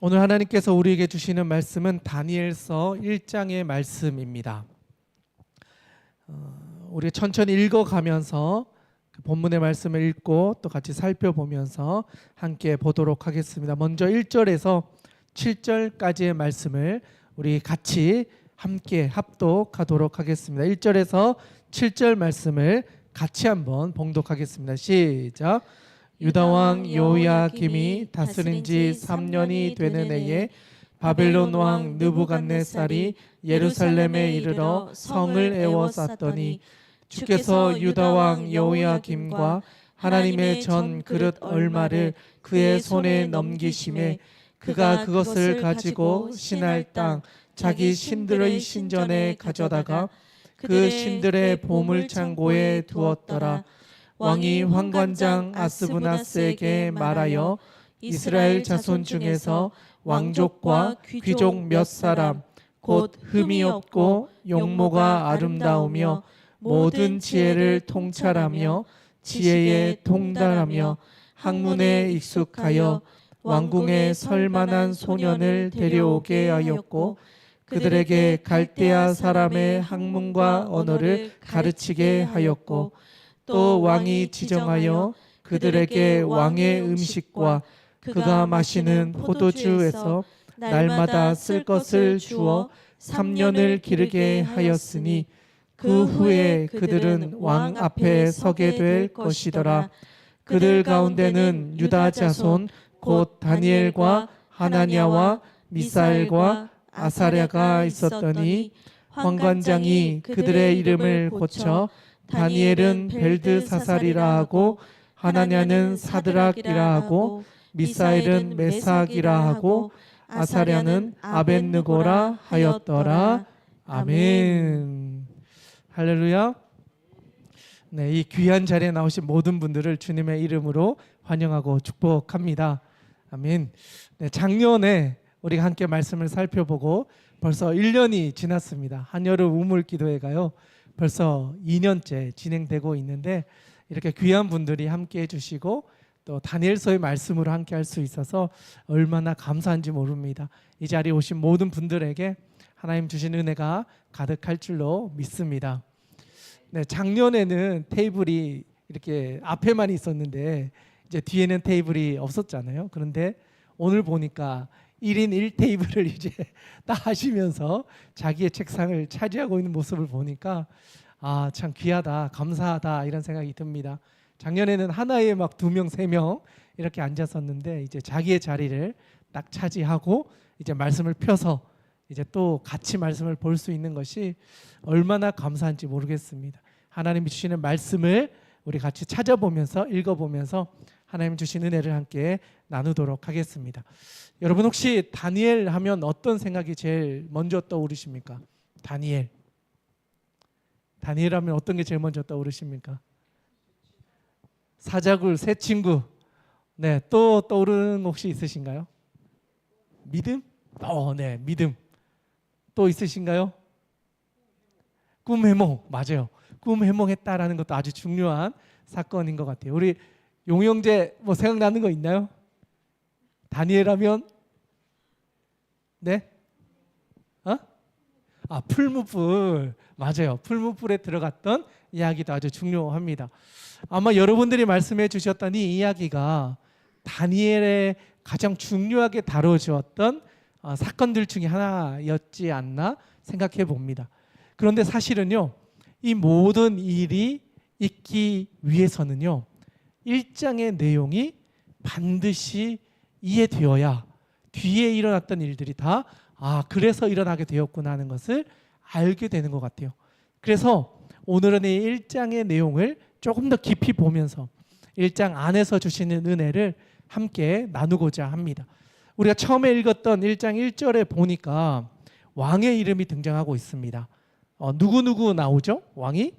오늘 하나님께서 우리에게 주시는 말씀은 다니엘서 1장의 말씀입니다. 우리 천천히 읽어가면서 그 본문의 말씀을 읽고 또 같이 살펴보면서 함께 보도록 하겠습니다. 먼저 1절에서 7절까지의 말씀을 우리 같이 함께 합독하도록 하겠습니다. 1절에서 7절 말씀을 같이 한번 봉독하겠습니다. 시작. 유다왕 여호야김이 다스린 지 3년이 되는 해에 바벨론 왕 느부갓네살이 예루살렘에 이르러 성을 에워쌌더니 주께서 유다왕 여호야김과 하나님의 전 그릇 얼마를 그의 손에 넘기심에 그가 그것을 가지고 신할 땅 자기 신들의 신전에 가져다가 그 신들의 보물창고에 두었더라. 왕이 환관장 아스부나스에게 말하여 이스라엘 자손 중에서 왕족과 귀족 몇 사람 곧 흠이 없고 용모가 아름다우며 모든 지혜를 통찰하며 지혜에 통달하며 학문에 익숙하여 왕궁에 설 만한 소년을 데려오게 하였고 그들에게 갈대아 사람의 학문과 언어를 가르치게 하였고 또 왕이 지정하여 그들에게 왕의 음식과 그가 마시는 포도주에서 날마다 쓸 것을 주어 3년을 기르게 하였으니 그 후에 그들은 왕 앞에 서게 될 것이더라. 그들 가운데는 유다 자손 곧 다니엘과 하나냐와 미사엘과 아사랴가 있었더니 환관장이 그들의 이름을 고쳐 다니엘은 벨드사살이라 하고 하나냐는 사드락이라 하고 미사엘은 메삭이라 하고 아사랴는 아벳느고라 하였더라. 아멘. 할렐루야. 네, 이 귀한 자리에 나오신 모든 분들을 주님의 이름으로 환영하고 축복합니다. 아멘. 네, 작년에 우리가 함께 말씀을 살펴보고 벌써 1년이 지났습니다. 한여름 우물 기도회가요. 벌써 2년째 진행되고 있는데 이렇게 귀한 분들이 함께 해주시고 또 다니엘서의 말씀으로 함께 할 수 있어서 얼마나 감사한지 모릅니다. 이 자리에 오신 모든 분들에게 하나님 주신 은혜가 가득할 줄로 믿습니다. 네, 작년에는 테이블이 이렇게 앞에만 있었는데 이제 뒤에는 테이블이 없었잖아요. 그런데 오늘 보니까 1인 1테이블을 이제 다 하시면서 자기의 책상을 차지하고 있는 모습을 보니까 아, 참 귀하다, 감사하다 이런 생각이 듭니다. 작년에는 하나에 막 2명, 3명 이렇게 앉았었는데 이제 자기의 자리를 딱 차지하고 이제 말씀을 펴서 이제 또 같이 말씀을 볼 수 있는 것이 얼마나 감사한지 모르겠습니다. 하나님이 주시는 말씀을 우리 같이 찾아보면서 읽어보면서 하나님 주신 은혜를 함께 나누도록 하겠습니다. 여러분 혹시 다니엘 하면 어떤 생각이 제일 먼저 떠오르십니까? 다니엘 하면 어떤 게 제일 먼저 떠오르십니까? 사자굴, 새 친구. 네, 또 떠오르는 혹시 있으신가요? 믿음? 네, 믿음. 또 있으신가요? 꿈 해몽. 맞아요. 꿈 해몽했다라는 것도 아주 중요한 사건인 것 같아요. 우리 용영재 뭐 생각나는 거 있나요? 다니엘 하면 네? 풀무불. 맞아요. 풀무불에 들어갔던 이야기도 아주 중요합니다. 아마 여러분들이 말씀해 주셨던 이 이야기가 다니엘의 가장 중요하게 다뤄주었던 사건들 중에 하나였지 않나 생각해 봅니다. 그런데 사실은요, 이 모든 일이 있기 위해서는요, 1장의 내용이 반드시 이해되어야 뒤에 일어났던 일들이 다 그래서 일어나게 되었구나 하는 것을 알게 되는 것 같아요. 그래서 오늘은 이 1장의 내용을 조금 더 깊이 보면서 1장 안에서 주시는 은혜를 함께 나누고자 합니다. 우리가 처음에 읽었던 1장 1절에 보니까 왕의 이름이 등장하고 있습니다. 누구 나오죠? 왕이?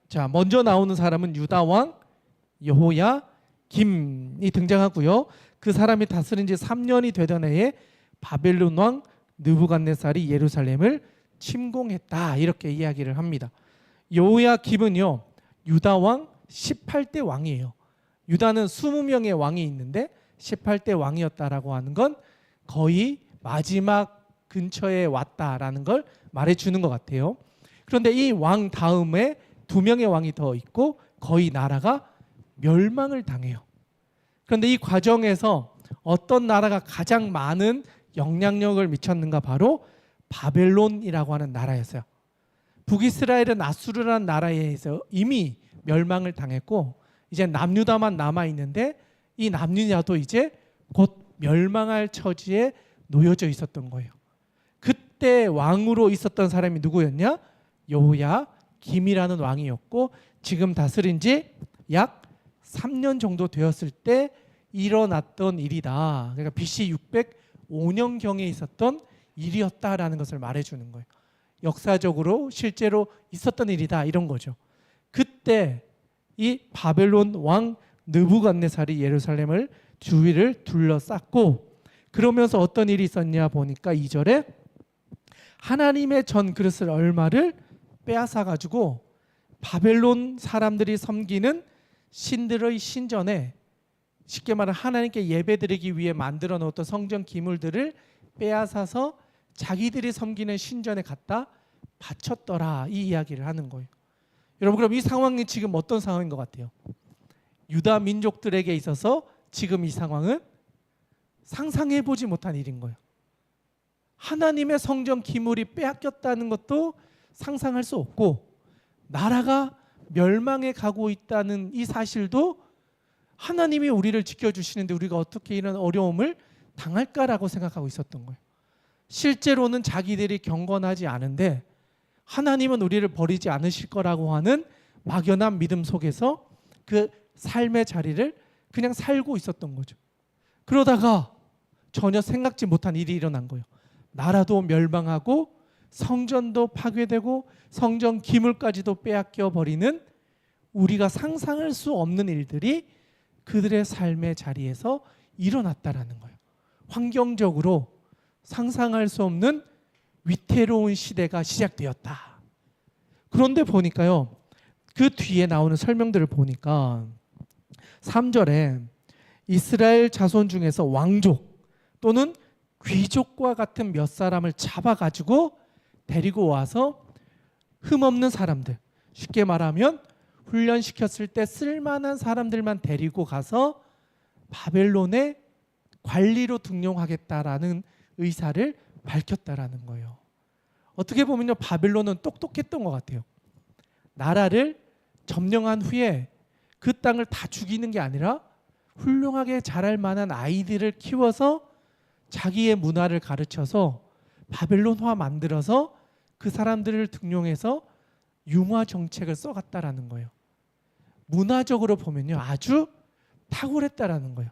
자, 먼저 나오는 사람은 유다왕 여호야김이 등장하고요. 그 사람이 다스린 지 3년이 되던 해에 바벨론 왕 느부갓네살이 예루살렘을 침공했다 이렇게 이야기를 합니다. 여호야김은요 유다 왕 18대 왕이에요. 유다는 20명의 왕이 있는데 18대 왕이었다라고 하는 건 거의 마지막 근처에 왔다라는 걸 말해주는 것 같아요. 그런데 이 왕 다음에 2명의 왕이 더 있고 거의 나라가 멸망을 당해요. 그런데 이 과정에서 어떤 나라가 가장 많은 영향력을 미쳤는가? 바로 바벨론이라고 하는 나라였어요. 북이스라엘은 아수르라는 나라에 의해서 이미 멸망을 당했고 이제 남유다만 남아 있는데 이 남유다도 이제 곧 멸망할 처지에 놓여져 있었던 거예요. 그때 왕으로 있었던 사람이 누구였냐? 여호야김이라는 왕이었고 지금 다스린 지 약 3년 정도 되었을 때 일어났던 일이다. 그러니까 BC 605년경에 있었던 일이었다라는 것을 말해주는 거예요. 역사적으로 실제로 있었던 일이다 이런 거죠. 그때 이 바벨론 왕 느부갓네살이 예루살렘을 주위를 둘러쌌고 그러면서 어떤 일이 있었냐 보니까 2절에 하나님의 전 그릇을 얼마를 빼앗아 가지고 바벨론 사람들이 섬기는 신들의 신전에 쉽게 말하면 하나님께 예배드리기 위해 만들어 놓았던 성전 기물들을 빼앗아서 자기들이 섬기는 신전에 갖다 바쳤더라 이 이야기를 하는 거예요. 여러분 그럼 이 상황이 지금 어떤 상황인 것 같아요? 유다 민족들에게 있어서 지금 이 상황은 상상해보지 못한 일인 거예요. 하나님의 성전 기물이 빼앗겼다는 것도 상상할 수 없고 나라가 멸망해 가고 있다는 이 사실도 하나님이 우리를 지켜주시는데 우리가 어떻게 이런 어려움을 당할까라고 생각하고 있었던 거예요. 실제로는 자기들이 경건하지 않은데 하나님은 우리를 버리지 않으실 거라고 하는 막연한 믿음 속에서 그 삶의 자리를 그냥 살고 있었던 거죠. 그러다가 전혀 생각지 못한 일이 일어난 거예요. 나라도 멸망하고 성전도 파괴되고 성전 기물까지도 빼앗겨 버리는 우리가 상상할 수 없는 일들이 그들의 삶의 자리에서 일어났다라는 거예요. 환경적으로 상상할 수 없는 위태로운 시대가 시작되었다. 그런데 보니까요. 그 뒤에 나오는 설명들을 보니까 3절에 이스라엘 자손 중에서 왕족 또는 귀족과 같은 몇 사람을 잡아가지고 데리고 와서 흠없는 사람들, 쉽게 말하면 훈련시켰을 때 쓸만한 사람들만 데리고 가서 바벨론의 관리로 등용하겠다라는 의사를 밝혔다라는 거예요. 어떻게 보면요, 바벨론은 똑똑했던 것 같아요. 나라를 점령한 후에 그 땅을 다 죽이는 게 아니라 훌륭하게 자랄 만한 아이들을 키워서 자기의 문화를 가르쳐서 바벨론화 만들어서 그 사람들을 등용해서 융화 정책을 써갔다라는 거예요. 문화적으로 보면요, 아주 탁월했다라는 거예요.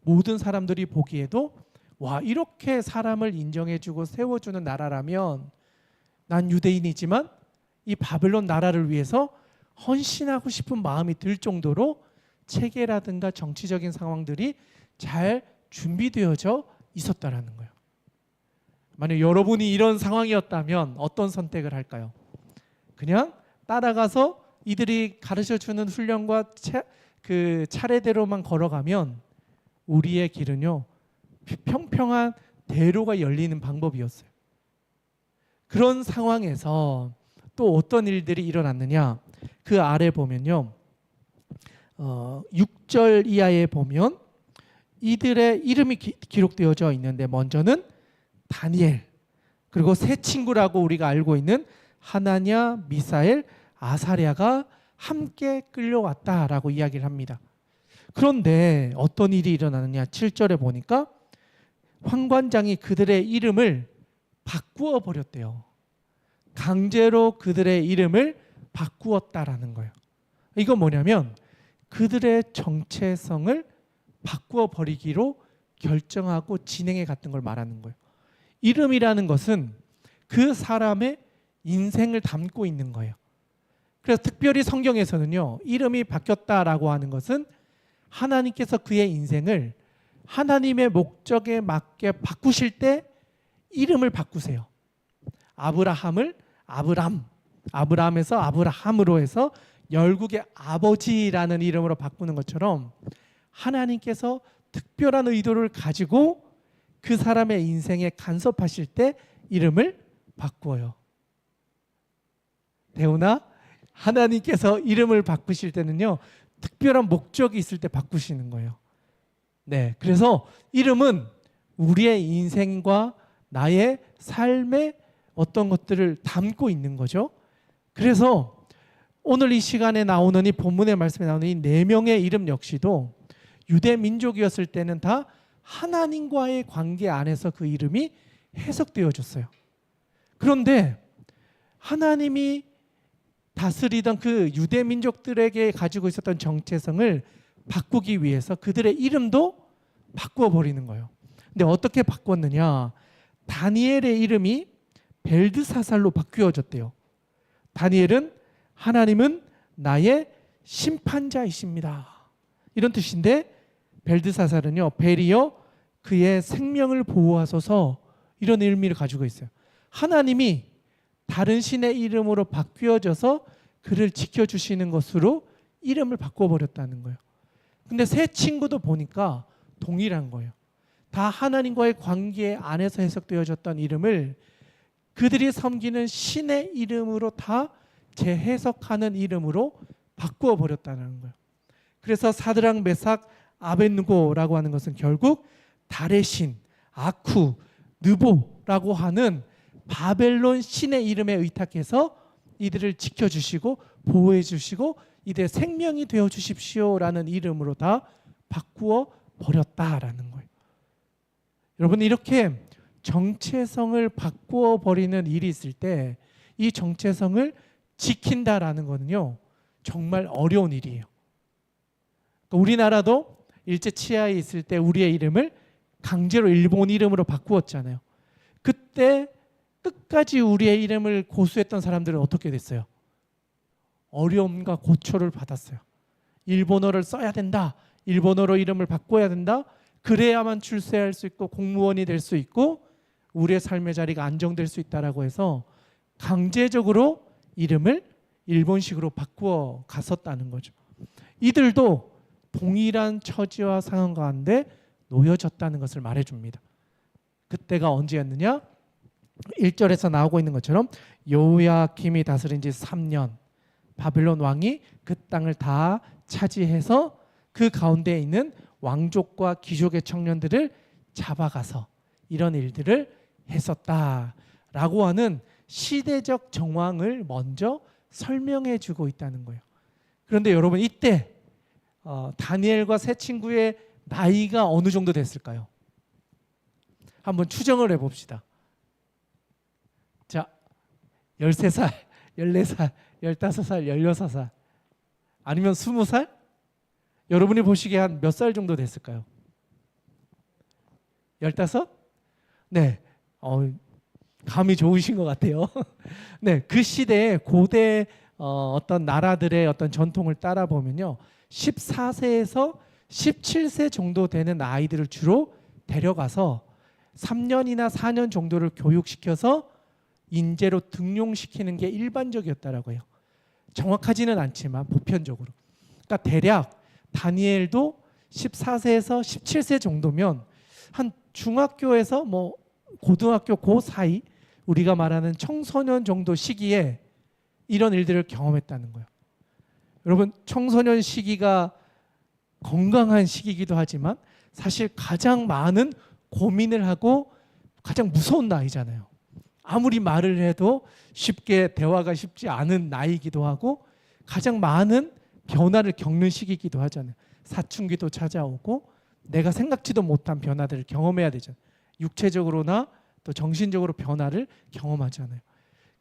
모든 사람들이 보기에도 와, 이렇게 사람을 인정해주고 세워주는 나라라면 난 유대인이지만 이 바벨론 나라를 위해서 헌신하고 싶은 마음이 들 정도로 체계라든가 정치적인 상황들이 잘 준비되어져 있었다라는 거예요. 만약 여러분이 이런 상황이었다면 어떤 선택을 할까요? 그냥 따라가서 이들이 가르쳐주는 훈련과 그 차례대로만 걸어가면 우리의 길은요, 평평한 대로가 열리는 방법이었어요. 그런 상황에서 또 어떤 일들이 일어났느냐, 그 아래 보면요, 6절 이하에 보면 이들의 이름이 기록되어져 있는데, 먼저는 다니엘, 그리고 세 친구라고 우리가 알고 있는 하나냐, 미사엘, 아사랴가 함께 끌려왔다라고 이야기를 합니다. 그런데 어떤 일이 일어나느냐, 7절에 보니까 황관장이 그들의 이름을 바꾸어 버렸대요. 강제로 그들의 이름을 바꾸었다라는 거예요. 이건 뭐냐면 그들의 정체성을 바꾸어 버리기로 결정하고 진행해 갔던 걸 말하는 거예요. 이름이라는 것은 그 사람의 인생을 담고 있는 거예요. 그래서 특별히 성경에서는요, 이름이 바뀌었다라고 하는 것은 하나님께서 그의 인생을 하나님의 목적에 맞게 바꾸실 때 이름을 바꾸세요. 아브라함을 아브람, 아브라함에서 아브라함으로 해서 열국의 아버지라는 이름으로 바꾸는 것처럼 하나님께서 특별한 의도를 가지고 그 사람의 인생에 간섭하실 때 이름을 바꾸어요. 대우나 하나님께서 이름을 바꾸실 때는요, 특별한 목적이 있을 때 바꾸시는 거예요. 네, 그래서 이름은 우리의 인생과 나의 삶의 어떤 것들을 담고 있는 거죠. 그래서 오늘 이 시간에 나오는 이 본문의 말씀에 나오는 이 4명의 이름 역시도 유대 민족이었을 때는 다 하나님과의 관계 안에서 그 이름이 해석되어졌어요. 그런데 하나님이 다스리던 그 유대 민족들에게 가지고 있었던 정체성을 바꾸기 위해서 그들의 이름도 바꾸어 버리는 거예요. 근데 어떻게 바꿨느냐? 다니엘의 이름이 벨드사살로 바뀌어졌대요. 다니엘은 하나님은 나의 심판자이십니다, 이런 뜻인데, 벨드사살은요, 벨이여 그의 생명을 보호하소서, 이런 의미를 가지고 있어요. 하나님이 다른 신의 이름으로 바뀌어져서 그를 지켜주시는 것으로 이름을 바꿔버렸다는 거예요. 근데 세 친구도 보니까 동일한 거예요. 다 하나님과의 관계 안에서 해석되어졌던 이름을 그들이 섬기는 신의 이름으로 다 재해석하는 이름으로 바꾸어 버렸다는 거예요. 그래서 사드락, 메삭, 아벳느고라고 하는 것은 결국 달의 신, 아쿠, 느보라고 하는 바벨론 신의 이름에 의탁해서 이들을 지켜주시고 보호해주시고 이들의 생명이 되어 주십시오라는 이름으로 다 바꾸어 버렸다라는 거예요. 여러분, 이렇게 정체성을 바꾸어 버리는 일이 있을 때 이 정체성을 지킨다라는 거는요, 정말 어려운 일이에요. 우리나라도 일제 치하에 있을 때 우리의 이름을 강제로 일본 이름으로 바꾸었잖아요. 그때 끝까지 우리의 이름을 고수했던 사람들은 어떻게 됐어요? 어려움과 고초를 받았어요. 일본어를 써야 된다, 일본어로 이름을 바꿔야 된다, 그래야만 출세할 수 있고 공무원이 될 수 있고 우리의 삶의 자리가 안정될 수 있다라고 해서 강제적으로 이름을 일본식으로 바꾸어 갔었다는 거죠. 이들도 동일한 처지와 상황 가운데 놓여졌다는 것을 말해줍니다. 그때가 언제였느냐? 1절에서 나오고 있는 것처럼 여호야김이 다스린 지 3년, 바벨론 왕이 그 땅을 다 차지해서 그 가운데 있는 왕족과 귀족의 청년들을 잡아가서 이런 일들을 했었다라고 하는 시대적 정황을 먼저 설명해 주고 있다는 거예요. 그런데 여러분, 이때 다니엘과 세 친구의 나이가 어느 정도 됐을까요? 한번 추정을 해봅시다. 자, 13살, 14살, 15살, 16살 아니면 20살? 여러분이 보시기에 한 몇 살 정도 됐을까요? 15? 네, 감이 좋으신 것 같아요. 네, 그 시대에 고대 어떤 나라들의 어떤 전통을 따라 보면요, 14세에서 17세 정도 되는 아이들을 주로 데려가서 3년이나 4년 정도를 교육시켜서 인재로 등용시키는 게 일반적이었다라고 해요. 정확하지는 않지만 보편적으로. 그러니까 대략 다니엘도 14세에서 17세 정도면 한 중학교에서 뭐 고등학교 그 사이, 우리가 말하는 청소년 정도 시기에 이런 일들을 경험했다는 거예요. 여러분, 청소년 시기가 건강한 시기이기도 하지만 사실 가장 많은 고민을 하고 가장 무서운 나이잖아요. 아무리 말을 해도 쉽게 대화가 쉽지 않은 나이이기도 하고 가장 많은 변화를 겪는 시기이기도 하잖아요. 사춘기도 찾아오고 내가 생각지도 못한 변화들을 경험해야 되잖아요. 육체적으로나 또 정신적으로 변화를 경험하잖아요.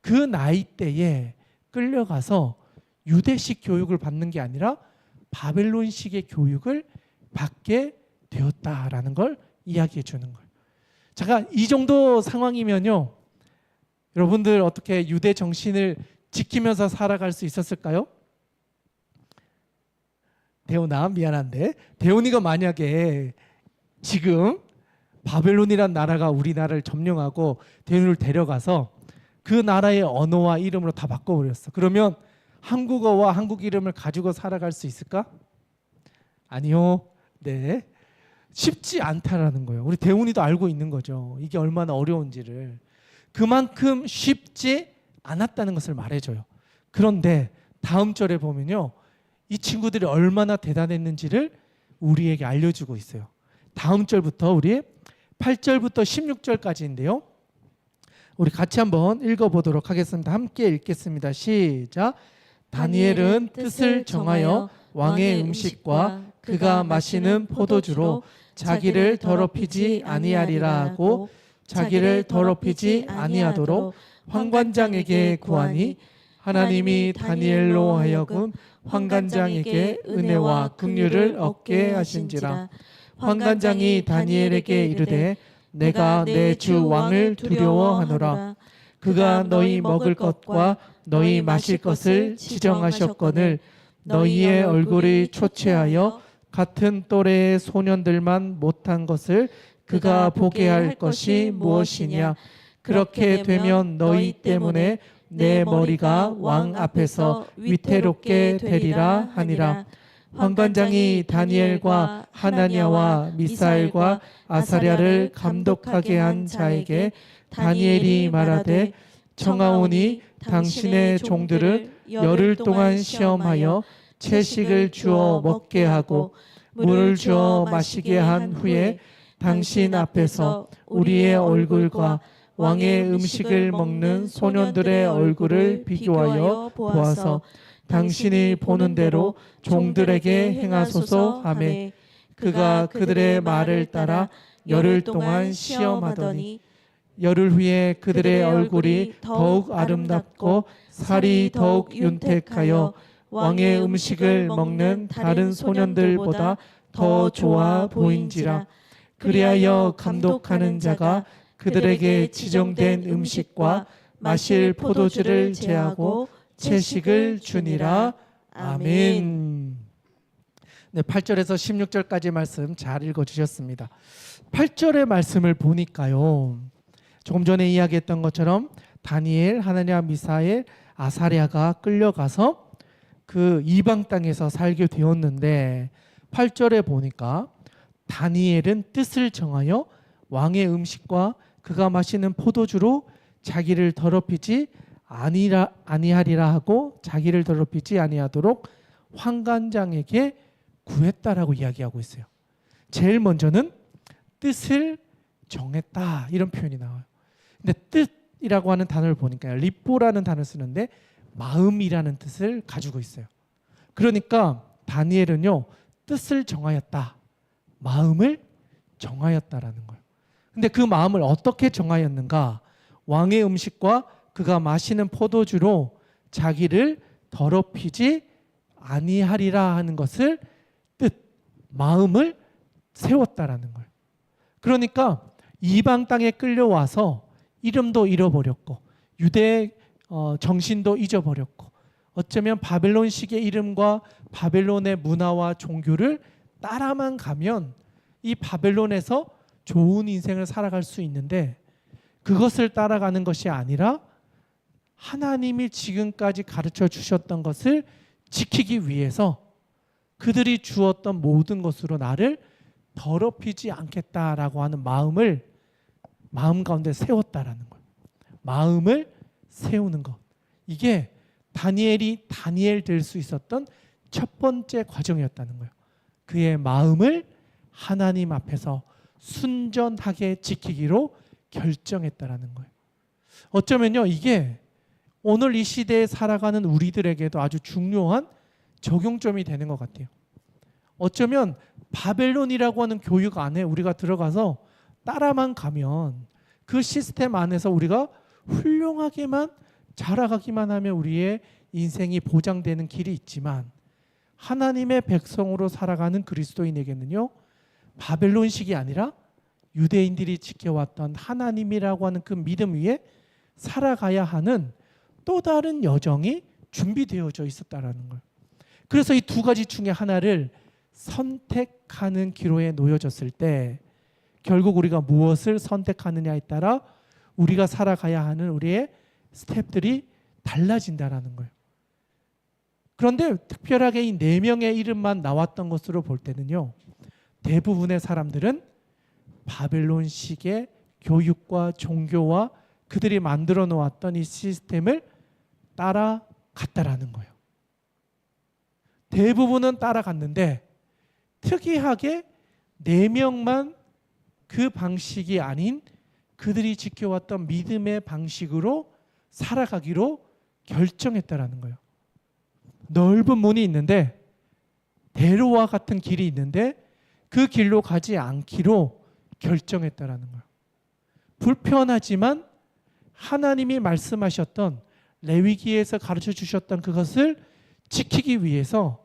그 나이대에 끌려가서 유대식 교육을 받는 게 아니라 바벨론식의 교육을 받게 되었다라는 걸 이야기해 주는 거예요. 잠깐, 이 정도 상황이면요, 여러분들 어떻게 유대 정신을 지키면서 살아갈 수 있었을까요? 대훈아, 미안한데 대훈이가 만약에 지금 바벨론이란 나라가 우리나라를 점령하고 대훈이를 데려가서 그 나라의 언어와 이름으로 다 바꿔버렸어. 그러면 한국어와 한국 이름을 가지고 살아갈 수 있을까? 아니요. 네. 쉽지 않다라는 거예요. 우리 대훈이도 알고 있는 거죠. 이게 얼마나 어려운지를. 그만큼 쉽지 않았다는 것을 말해줘요. 그런데 다음 절에 보면요, 이 친구들이 얼마나 대단했는지를 우리에게 알려주고 있어요. 다음 절부터 우리 8절부터 16절까지인데요. 우리 같이 한번 읽어보도록 하겠습니다. 함께 읽겠습니다. 시작. 다니엘은 뜻을 정하여 왕의 음식과 그가 마시는 포도주로 자기를 더럽히지 아니하리라 하고 자기를 더럽히지 아니하도록 환관장에게 구하니 하나님이 다니엘로 하여금 환관장에게 은혜와 긍휼을 얻게 하신지라. 환관장이 다니엘에게 이르되 내가 내 주 왕을 두려워하노라. 그가 너희 먹을 것과 너희 마실 것을 지정하셨거늘 너희의 얼굴이 초췌하여 같은 또래의 소년들만 못한 것을 그가 보게 할 것이 무엇이냐. 그렇게 되면 너희 때문에 내 머리가 왕 앞에서 위태롭게 되리라 하니라. 환관장이 다니엘과 하나냐와 미사엘과 아사랴를 감독하게 한 자에게 다니엘이 말하되 청하오니 당신의 종들을 열흘 동안 시험하여 채식을 주어 먹게 하고 물을 주어 마시게 한 후에 당신 앞에서 우리의 얼굴과 왕의 음식을 먹는 소년들의 얼굴을 비교하여 보아서 당신이 보는 대로 종들에게 행하소서 하매 그가 그들의 말을 따라 열흘 동안 시험하더니 열흘 후에 그들의 얼굴이 더욱 아름답고 살이 더욱 윤택하여 왕의 음식을 먹는 다른 소년들보다 더 좋아 보인지라. 그리하여 감독하는 자가 그들에게 지정된 음식과 마실 포도주를 제하고 채식을 주니라. 아멘. 네, 8절에서 16절까지 말씀 잘 읽어주셨습니다. 8절의 말씀을 보니까요, 조금 전에 이야기했던 것처럼 다니엘, 하나냐, 미사엘, 아사랴가 끌려가서 그 이방 땅에서 살게 되었는데 8절에 보니까 다니엘은 뜻을 정하여 왕의 음식과 그가 마시는 포도주로 자기를 더럽히지 아니하리라 하고 자기를 더럽히지 아니하도록 환관장에게 구했다라고 이야기하고 있어요. 제일 먼저는 뜻을 정했다 이런 표현이 나와요. 근데 뜻이라고 하는 단어를 보니까 리뽀라는 단어를 쓰는데 마음이라는 뜻을 가지고 있어요. 그러니까 다니엘은요, 뜻을 정하였다, 마음을 정하였다라는 거예요. 근데 그 마음을 어떻게 정하였는가? 왕의 음식과 그가 마시는 포도주로 자기를 더럽히지 아니하리라 하는 것을 마음을 세웠다라는 거예요. 그러니까 이방 땅에 끌려와서 이름도 잃어버렸고 유대의 정신도 잊어버렸고 어쩌면 바벨론식의 이름과 바벨론의 문화와 종교를 따라만 가면 이 바벨론에서 좋은 인생을 살아갈 수 있는데 그것을 따라가는 것이 아니라 하나님이 지금까지 가르쳐 주셨던 것을 지키기 위해서 그들이 주었던 모든 것으로 나를 더럽히지 않겠다라고 하는 마음을 마음 가운데 세웠다라는 거예요. 마음을 세우는 것. 이게 다니엘이 다니엘 될 수 있었던 첫 번째 과정이었다는 거예요. 그의 마음을 하나님 앞에서 순전하게 지키기로 결정했다라는 거예요. 어쩌면요, 이게 오늘 이 시대에 살아가는 우리들에게도 아주 중요한 적용점이 되는 것 같아요. 어쩌면 바벨론이라고 하는 교육 안에 우리가 들어가서 따라만 가면 그 시스템 안에서 우리가 훌륭하게만 자라가기만 하면 우리의 인생이 보장되는 길이 있지만 하나님의 백성으로 살아가는 그리스도인에게는요, 바벨론식이 아니라 유대인들이 지켜왔던 하나님이라고 하는 그 믿음 위에 살아가야 하는 또 다른 여정이 준비되어져 있었다라는 거예요. 그래서 이 두 가지 중에 하나를 선택하는 기로에 놓여졌을 때 결국 우리가 무엇을 선택하느냐에 따라 우리가 살아가야 하는 우리의 스텝들이 달라진다라는 거예요. 그런데 특별하게 이 네 명의 이름만 나왔던 것으로 볼 때는요, 대부분의 사람들은 바벨론식의 교육과 종교와 그들이 만들어 놓았던 이 시스템을 따라갔다라는 거예요. 대부분은 따라갔는데 특이하게 네 명만 그 방식이 아닌 그들이 지켜왔던 믿음의 방식으로 살아가기로 결정했다라는 거예요. 넓은 문이 있는데 대로와 같은 길이 있는데 그 길로 가지 않기로 결정했다라는 거예요. 불편하지만 하나님이 말씀하셨던 레위기에서 가르쳐 주셨던 그것을 지키기 위해서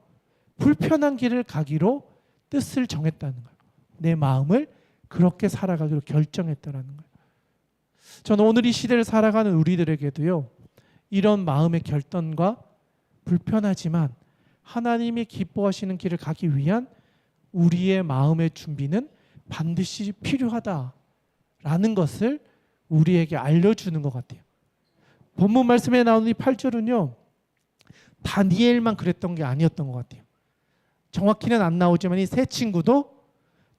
불편한 길을 가기로 뜻을 정했다는 거예요. 내 마음을 그렇게 살아가기로 결정했다라는 거예요. 저는 오늘 이 시대를 살아가는 우리들에게도요, 이런 마음의 결단과 불편하지만 하나님이 기뻐하시는 길을 가기 위한 우리의 마음의 준비는 반드시 필요하다라는 것을 우리에게 알려주는 것 같아요. 본문 말씀에 나오는 이 8절은요, 다니엘만 그랬던 게 아니었던 것 같아요. 정확히는 안 나오지만 이 세 친구도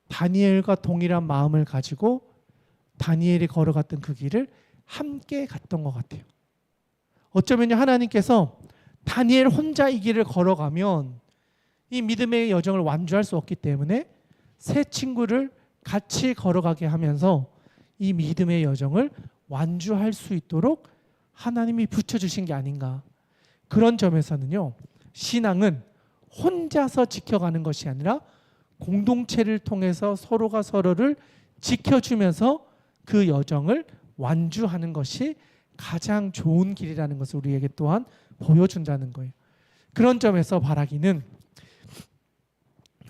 다니엘과 동일한 마음을 가지고 다니엘이 걸어갔던 그 길을 함께 갔던 것 같아요. 어쩌면 하나님께서 다니엘 혼자 이 길을 걸어가면 이 믿음의 여정을 완주할 수 없기 때문에 세 친구를 같이 걸어가게 하면서 이 믿음의 여정을 완주할 수 있도록 하나님이 붙여주신 게 아닌가. 그런 점에서는요, 신앙은 혼자서 지켜가는 것이 아니라 공동체를 통해서 서로가 서로를 지켜주면서 그 여정을 완주하는 것이 가장 좋은 길이라는 것을 우리에게 또한 보여준다는 거예요. 그런 점에서 바라기는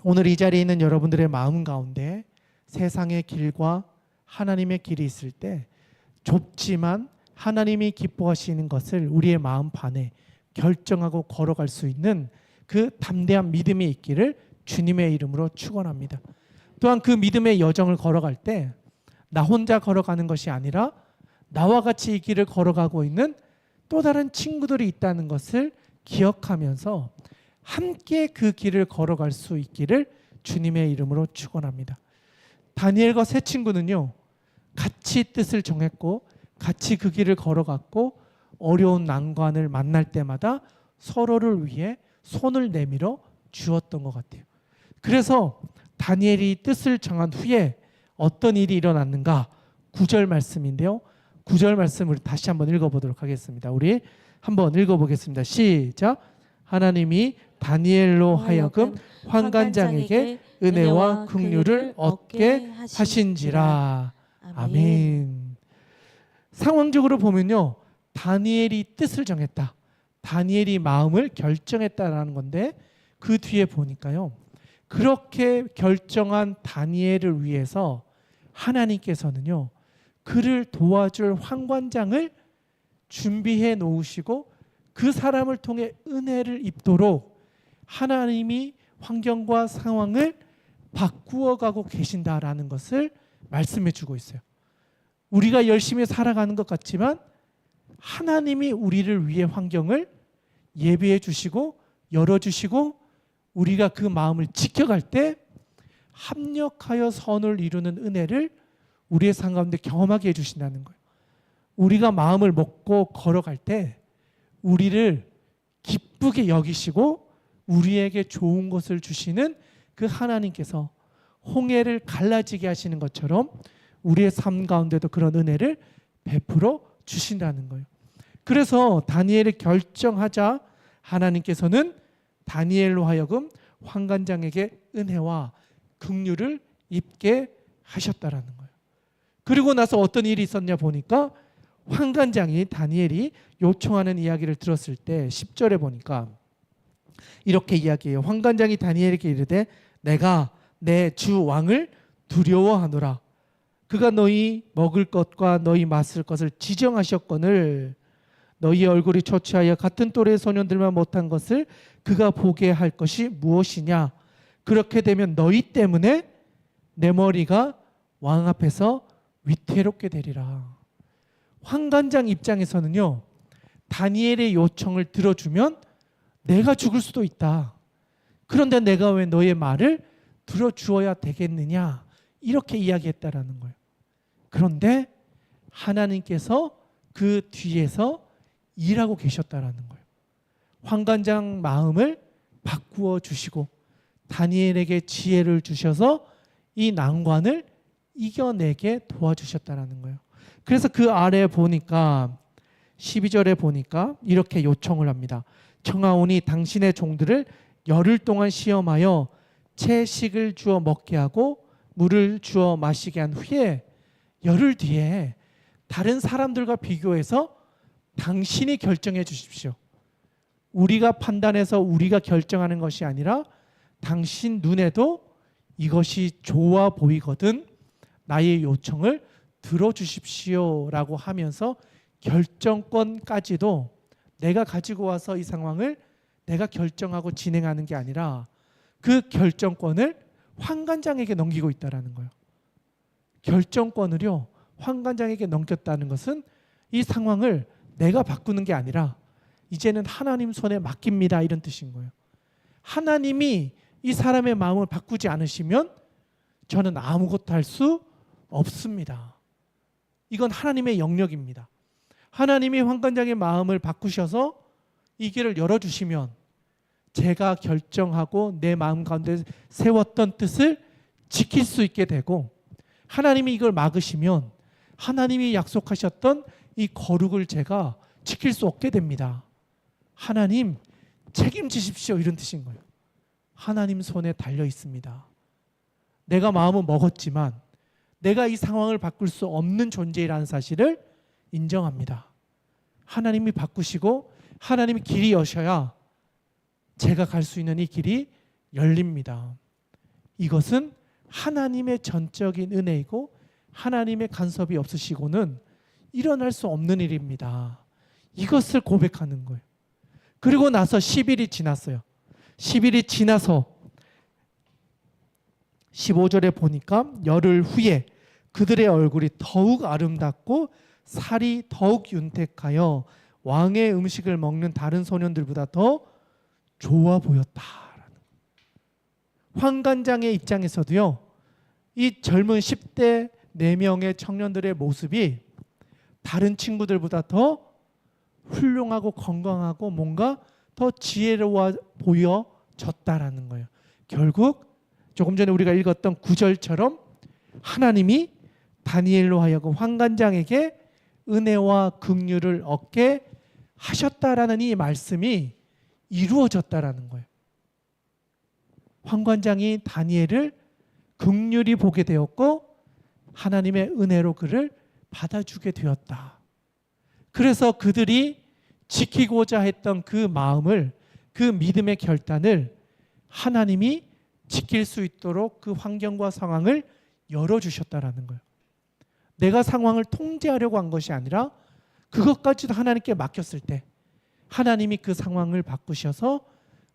오늘 이 자리에 있는 여러분들의 마음 가운데 세상의 길과 하나님의 길이 있을 때 좁지만 하나님이 기뻐하시는 것을 우리의 마음 반에 결정하고 걸어갈 수 있는 그 담대한 믿음이 있기를 주님의 이름으로 축원합니다. 또한 그 믿음의 여정을 걸어갈 때 나 혼자 걸어가는 것이 아니라 나와 같이 이 길을 걸어가고 있는 또 다른 친구들이 있다는 것을 기억하면서 함께 그 길을 걸어갈 수 있기를 주님의 이름으로 축원합니다. 다니엘과 세 친구는요, 같이 뜻을 정했고 같이 그 길을 걸어갔고 어려운 난관을 만날 때마다 서로를 위해 손을 내밀어 주었던 것 같아요. 그래서 다니엘이 뜻을 정한 후에 어떤 일이 일어났는가? 9절 말씀인데요. 9절 말씀을 다시 한번 읽어보도록 하겠습니다. 우리 한번 읽어보겠습니다. 시작. 하나님이 다니엘로 하여금 환관장에게 은혜와 긍휼을 얻게 하신지라. 아멘. 상황적으로 보면요, 다니엘이 뜻을 정했다, 다니엘이 마음을 결정했다라는 건데 그 뒤에 보니까요, 그렇게 결정한 다니엘을 위해서 하나님께서는요, 그를 도와줄 환관장을 준비해 놓으시고 그 사람을 통해 은혜를 입도록 하나님이 환경과 상황을 바꾸어 가고 계신다라는 것을 말씀해 주고 있어요. 우리가 열심히 살아가는 것 같지만 하나님이 우리를 위해 환경을 예비해 주시고 열어주시고 우리가 그 마음을 지켜갈 때 합력하여 선을 이루는 은혜를 우리의 삶 가운데 경험하게 해주신다는 거예요. 우리가 마음을 먹고 걸어갈 때 우리를 기쁘게 여기시고 우리에게 좋은 것을 주시는 그 하나님께서 홍해를 갈라지게 하시는 것처럼 우리의 삶 가운데도 그런 은혜를 베풀어 주신다는 거예요. 그래서 다니엘이 결정하자 하나님께서는 다니엘로 하여금 환관장에게 은혜와 긍휼을 입게 하셨다라는 거예요. 그리고 나서 어떤 일이 있었냐 보니까 환관장이 다니엘이 요청하는 이야기를 들었을 때 10절에 보니까 이렇게 이야기해요. 환관장이 다니엘에게 이르되 내가 내 주 왕을 두려워하노라. 그가 너희 먹을 것과 너희 마실 것을 지정하셨거늘 너희 얼굴이 초췌하여 같은 또래의 소년들만 못한 것을 그가 보게 할 것이 무엇이냐. 그렇게 되면 너희 때문에 내 머리가 왕 앞에서 위태롭게 되리라. 환관장 입장에서는요, 다니엘의 요청을 들어주면 내가 죽을 수도 있다. 그런데 내가 왜 너의 말을 들어주어야 되겠느냐? 이렇게 이야기했다라는 거예요. 그런데 하나님께서 그 뒤에서 일하고 계셨다라는 거예요. 환관장 마음을 바꾸어 주시고 다니엘에게 지혜를 주셔서 이 난관을 이겨내게 도와주셨다라는 거예요. 그래서 그 아래 보니까 12절에 보니까 이렇게 요청을 합니다. 청하오니 당신의 종들을 열흘 동안 시험하여 채식을 주어 먹게 하고 물을 주어 마시게 한 후에 열흘 뒤에 다른 사람들과 비교해서 당신이 결정해 주십시오. 우리가 판단해서 우리가 결정하는 것이 아니라 당신 눈에도 이것이 좋아 보이거든 나의 요청을 들어주십시오라고 하면서 결정권까지도 내가 가지고 와서 이 상황을 내가 결정하고 진행하는 게 아니라 그 결정권을 환관장에게 넘기고 있다는 거예요. 결정권을요 환관장에게 넘겼다는 것은 이 상황을 내가 바꾸는 게 아니라 이제는 하나님 손에 맡깁니다 이런 뜻인 거예요. 하나님이 이 사람의 마음을 바꾸지 않으시면 저는 아무것도 할 수 없습니다. 이건 하나님의 영역입니다. 하나님이 환관장의 마음을 바꾸셔서 이 길을 열어주시면 제가 결정하고 내 마음 가운데 세웠던 뜻을 지킬 수 있게 되고, 하나님이 이걸 막으시면 하나님이 약속하셨던 이 거룩을 제가 지킬 수 없게 됩니다. 하나님 책임지십시오 이런 뜻인 거예요. 하나님 손에 달려 있습니다. 내가 마음은 먹었지만 내가 이 상황을 바꿀 수 없는 존재라는 사실을 인정합니다. 하나님이 바꾸시고 하나님이 길이 여셔야 제가 갈 수 있는 이 길이 열립니다. 이것은 하나님의 전적인 은혜이고 하나님의 간섭이 없으시고는 일어날 수 없는 일입니다. 이것을 고백하는 거예요. 그리고 나서 10일이 지났어요. 10일이 지나서 15절에 보니까 열흘 후에 그들의 얼굴이 더욱 아름답고 살이 더욱 윤택하여 왕의 음식을 먹는 다른 소년들보다 더 좋아 보였다. 환관장의 입장에서도요, 이 젊은 10대 4명의 청년들의 모습이 다른 친구들보다 더 훌륭하고 건강하고 뭔가 더 지혜로워 보여졌다라는 거예요. 결국 조금 전에 우리가 읽었던 9절처럼 하나님이 다니엘로 하여금 환관장에게 은혜와 긍휼을 얻게 하셨다라는 이 말씀이 이루어졌다라는 거예요. 환관장이 다니엘을 긍휼히 보게 되었고 하나님의 은혜로 그를 받아주게 되었다. 그래서 그들이 지키고자 했던 그 마음을, 그 믿음의 결단을 하나님이 지킬 수 있도록 그 환경과 상황을 열어주셨다라는 거예요. 내가 상황을 통제하려고 한 것이 아니라 그것까지도 하나님께 맡겼을 때 하나님이 그 상황을 바꾸셔서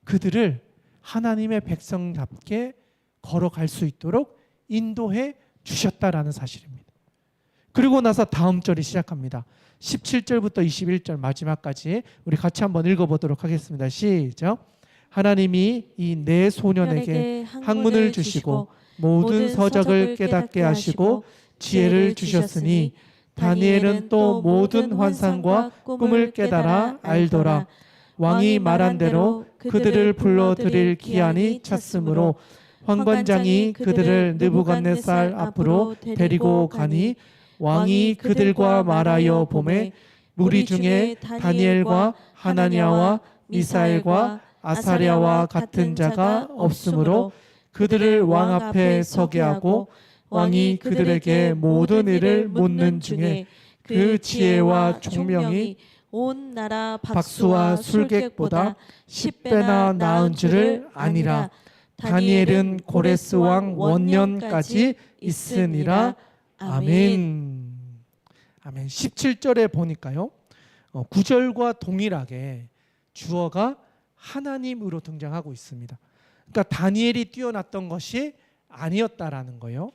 그들을 하나님의 백성답게 걸어갈 수 있도록 인도해 주셨다라는 사실입니다. 그리고 나서 다음 절이 시작합니다. 17절부터 21절 마지막까지 우리 같이 한번 읽어보도록 하겠습니다. 시작. 하나님이 이 네 소년에게 학문을 주시고 모든 서적을 깨닫게 하시고 지혜를 주셨으니 다니엘은 또 모든 환상과 꿈을 깨달아 알더라. 왕이 말한 대로 그들을 불러들일 기한이 찼으므로 환관장이 그들을 느부갓네살 앞으로 데리고 가니 왕이 그들과 말하여 보매 무리 중에 다니엘과 하나냐와 미사엘과 아사랴와 같은 자가 없으므로 그들을 왕 앞에 서게 하고 왕이 그들에게 모든 일을 묻는 중에 그 지혜와 총명이 온 나라 박수와 술객보다 10배나 나은 줄을 아니라. 다니엘은 고레스 왕 원년까지 있으니라. 아멘. 아멘. 17절에 보니까요, 9절과 동일하게 주어가 하나님으로 등장하고 있습니다. 그러니까 다니엘이 뛰어났던 것이 아니었다라는 거예요.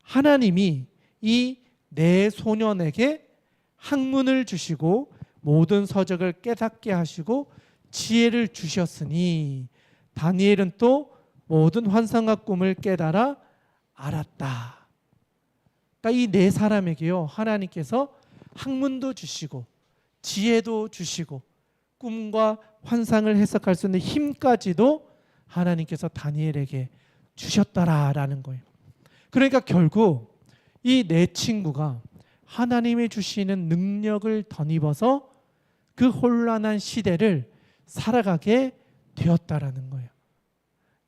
하나님이 이 네 소년에게 학문을 주시고 모든 서적을 깨닫게 하시고 지혜를 주셨으니 다니엘은 또 모든 환상과 꿈을 깨달아 알았다. 그러니까 이 네 사람에게요, 하나님께서 학문도 주시고 지혜도 주시고 꿈과 환상을 해석할 수 있는 힘까지도 하나님께서 다니엘에게 주셨다라는 거예요. 그러니까 결국 이 네 친구가 하나님이 주시는 능력을 덧입어서 그 혼란한 시대를 살아가게 되었다라는 거예요.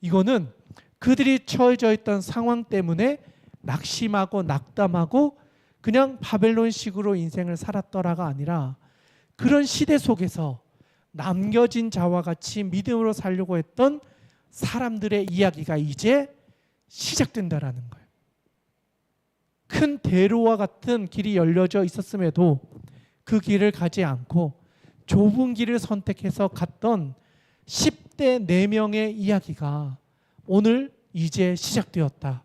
이거는 그들이 처해져 있던 상황 때문에 낙심하고 낙담하고 그냥 바벨론식으로 인생을 살았더라가 아니라 그런 시대 속에서 남겨진 자와 같이 믿음으로 살려고 했던 사람들의 이야기가 이제 시작된다라는 거예요. 큰 대로와 같은 길이 열려져 있었음에도 그 길을 가지 않고 좁은 길을 선택해서 갔던 10대 4명의 이야기가 오늘 이제 시작되었다.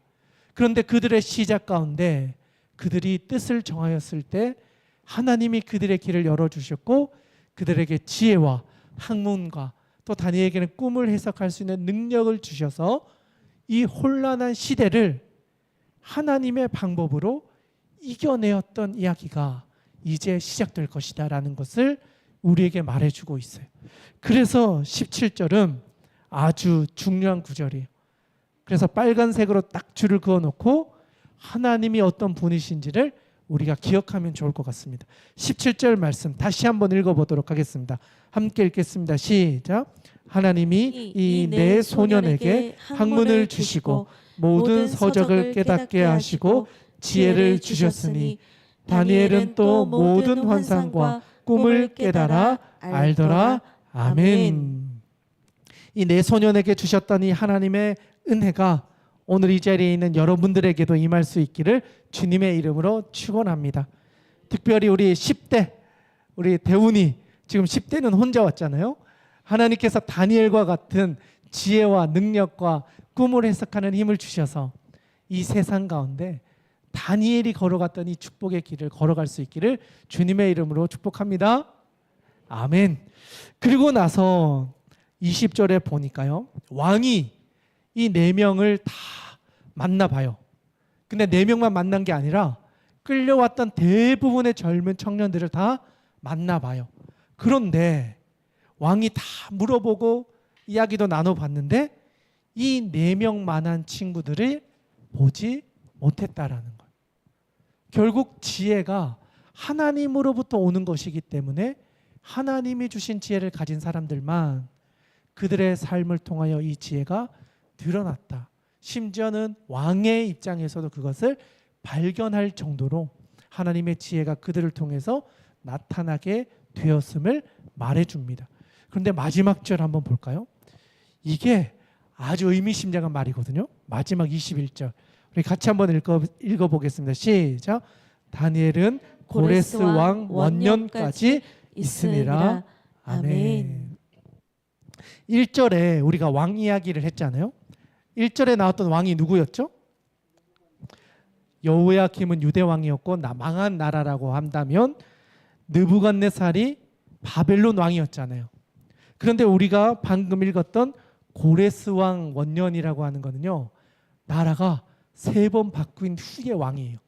그런데 그들의 시작 가운데 그들이 뜻을 정하였을 때 하나님이 그들의 길을 열어주셨고 그들에게 지혜와 학문과 또 다니엘에게는 꿈을 해석할 수 있는 능력을 주셔서 이 혼란한 시대를 하나님의 방법으로 이겨내었던 이야기가 이제 시작될 것이다 라는 것을 우리에게 말해주고 있어요. 그래서 17절은 아주 중요한 구절이에요. 그래서 빨간색으로 딱 줄을 그어놓고 하나님이 어떤 분이신지를 우리가 기억하면 좋을 것 같습니다. 17절 말씀 다시 한번 읽어보도록 하겠습니다. 함께 읽겠습니다. 시작. 하나님이 이 네 소년에게 학문을 주시고 모든 서적을 깨닫게 하시고 지혜를 주셨으니 다니엘은 또 모든 환상과 꿈을 깨달아 알더라. 아멘. 이 네 소년에게 주셨던 이 하나님의 은혜가 오늘 이 자리에 있는 여러분들에게도 임할 수 있기를 주님의 이름으로 축원합니다. 특별히 우리 10대 우리 대운이 지금 10대는 혼자 왔잖아요. 하나님께서 다니엘과 같은 지혜와 능력과 꿈을 해석하는 힘을 주셔서 이 세상 가운데 다니엘이 걸어갔던 이 축복의 길을 걸어갈 수 있기를 주님의 이름으로 축복합니다. 아멘. 그리고 나서 20절에 보니까요, 왕이 이 4명을 다 만나봐요. 근데 4명만 만난 게 아니라 끌려왔던 대부분의 젊은 청년들을 다 만나봐요. 그런데 왕이 다 물어보고 이야기도 나눠봤는데 이 4명만한 친구들을 보지 못했다라는 거예요. 결국 지혜가 하나님으로부터 오는 것이기 때문에 하나님이 주신 지혜를 가진 사람들만 그들의 삶을 통하여 이 지혜가 드러났다. 심지어는 왕의 입장에서도 그것을 발견할 정도로 하나님의 지혜가 그들을 통해서 나타나게 되었음을 말해줍니다. 그런데 마지막 절 한번 볼까요? 이게 아주 의미심장한 말이거든요. 마지막 21절 우리 같이 한번 읽어보겠습니다. 시작. 다니엘은 고레스 왕 원년까지 있으니라. 아멘. 1절에 우리가 왕 이야기를 했잖아요. 1절에 나왔던 왕이 누구였죠? 여호야김은 유대 왕이었고 망한 나라라고 한다면 느부갓네살이 바벨론 왕이었잖아요. 그런데 우리가 방금 읽었던 고레스 왕 원년이라고 하는 거는요, 나라가 3번 바뀐 후의 왕이에요.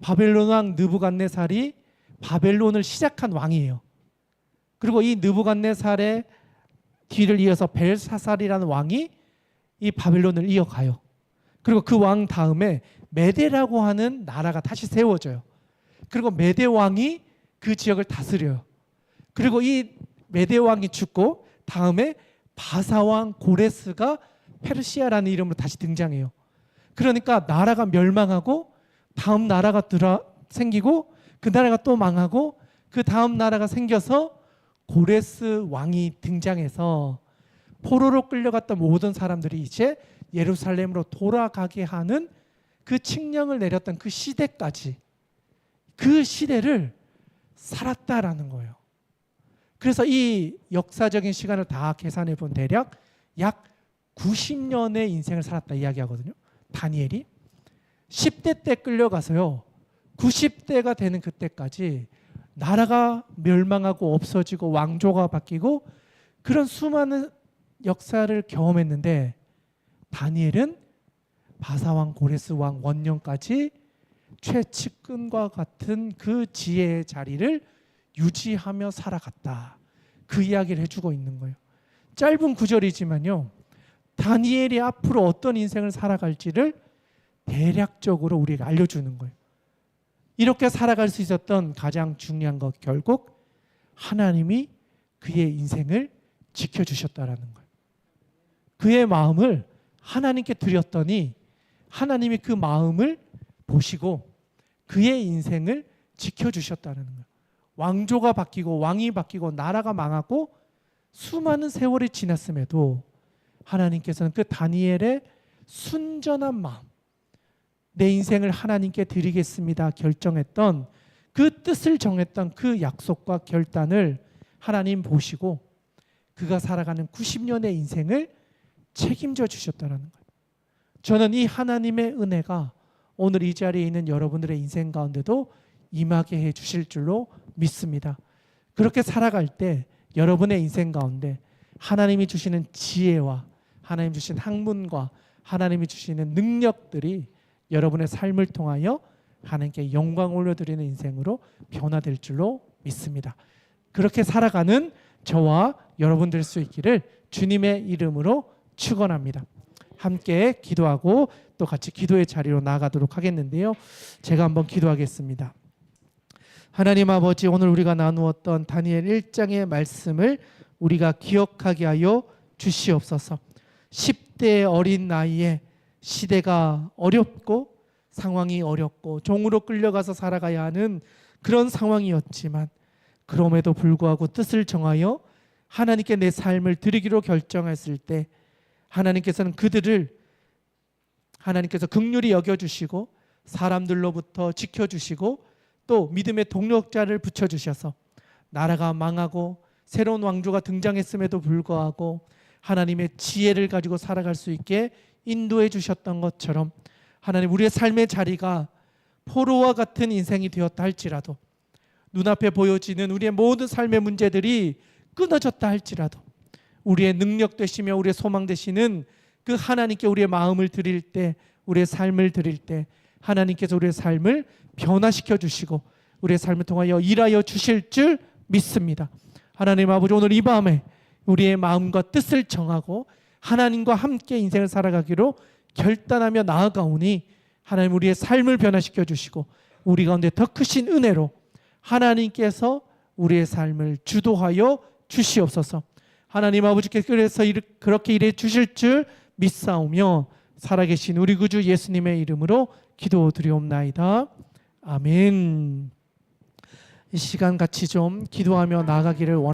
바벨론 왕 느부갓네살이 바벨론을 시작한 왕이에요. 그리고 이 느부갓네살의 뒤를 이어서 벨사살이라는 왕이 이 바벨론을 이어가요. 그리고 그 왕 다음에 메데라고 하는 나라가 다시 세워져요. 그리고 메데 왕이 그 지역을 다스려요. 그리고 이 메데 왕이 죽고 다음에 바사 왕 고레스가 페르시아라는 이름으로 다시 등장해요. 그러니까 나라가 멸망하고 다음 나라가 생기고 그 나라가 또 망하고 그 다음 나라가 생겨서 고레스 왕이 등장해서 포로로 끌려갔던 모든 사람들이 이제 예루살렘으로 돌아가게 하는 그 칙령을 내렸던 그 시대까지 그 시대를 살았다라는 거예요. 그래서 이 역사적인 시간을 다 계산해 본 대략 약 90년의 인생을 살았다 이야기하거든요. 다니엘이 10대 때 끌려가서요 90대가 되는 그때까지 나라가 멸망하고 없어지고 왕조가 바뀌고 그런 수많은 역사를 경험했는데 다니엘은 바사왕, 고레스왕, 원년까지 최측근과 같은 그 지혜의 자리를 유지하며 살아갔다. 그 이야기를 해주고 있는 거예요. 짧은 구절이지만요, 다니엘이 앞으로 어떤 인생을 살아갈지를 대략적으로 우리에게 알려주는 거예요. 이렇게 살아갈 수 있었던 가장 중요한 것, 결국 하나님이 그의 인생을 지켜주셨다라는 거예요. 그의 마음을 하나님께 드렸더니 하나님이 그 마음을 보시고 그의 인생을 지켜주셨다는 거예요. 왕조가 바뀌고 왕이 바뀌고 나라가 망하고 수많은 세월이 지났음에도 하나님께서는 그 다니엘의 순전한 마음, 내 인생을 하나님께 드리겠습니다 결정했던 그 뜻을 정했던 그 약속과 결단을 하나님 보시고 그가 살아가는 90년의 인생을 책임져 주셨다는 거예요. 저는 이 하나님의 은혜가 오늘 이 자리에 있는 여러분들의 인생 가운데도 임하게 해 주실 줄로 믿습니다. 그렇게 살아갈 때 여러분의 인생 가운데 하나님이 주시는 지혜와 하나님 주신 학문과 하나님이 주시는 능력들이 여러분의 삶을 통하여 하나님께 영광 올려드리는 인생으로 변화될 줄로 믿습니다. 그렇게 살아가는 저와 여러분 될 수 있기를 주님의 이름으로 축원합니다. 함께 기도하고 또 같이 기도의 자리로 나아가도록 하겠는데요. 제가 한번 기도하겠습니다. 하나님 아버지, 오늘 우리가 나누었던 다니엘 1장의 말씀을 우리가 기억하게 하여 주시옵소서. 10대 어린 나이에 시대가 어렵고 상황이 어렵고 종으로 끌려가서 살아가야 하는 그런 상황이었지만 그럼에도 불구하고 뜻을 정하여 하나님께 내 삶을 드리기로 결정했을 때 하나님께서는 그들을 하나님께서 긍휼히 여겨주시고 사람들로부터 지켜주시고 또 믿음의 동력자를 붙여주셔서 나라가 망하고 새로운 왕조가 등장했음에도 불구하고 하나님의 지혜를 가지고 살아갈 수 있게 인도해 주셨던 것처럼 하나님, 우리의 삶의 자리가 포로와 같은 인생이 되었다 할지라도 눈앞에 보여지는 우리의 모든 삶의 문제들이 끊어졌다 할지라도 우리의 능력 되시며 우리의 소망 되시는 그 하나님께 우리의 마음을 드릴 때, 우리의 삶을 드릴 때 하나님께서 우리의 삶을 변화시켜 주시고 우리의 삶을 통하여 일하여 주실 줄 믿습니다. 하나님 아버지, 오늘 이 밤에 우리의 마음과 뜻을 정하고 하나님과 함께 인생을 살아가기로 결단하며 나아가오니 하나님, 우리의 삶을 변화시켜 주시고 우리 가운데 더 크신 은혜로 하나님께서 우리의 삶을 주도하여 주시옵소서. 하나님 아버지께서 그래서 그렇게 일해 주실 줄 믿사오며 살아계신 우리 구주 예수님의 이름으로 기도드리옵나이다. 아멘. 이 시간 같이 좀 기도하며 나아가기를 원합니다.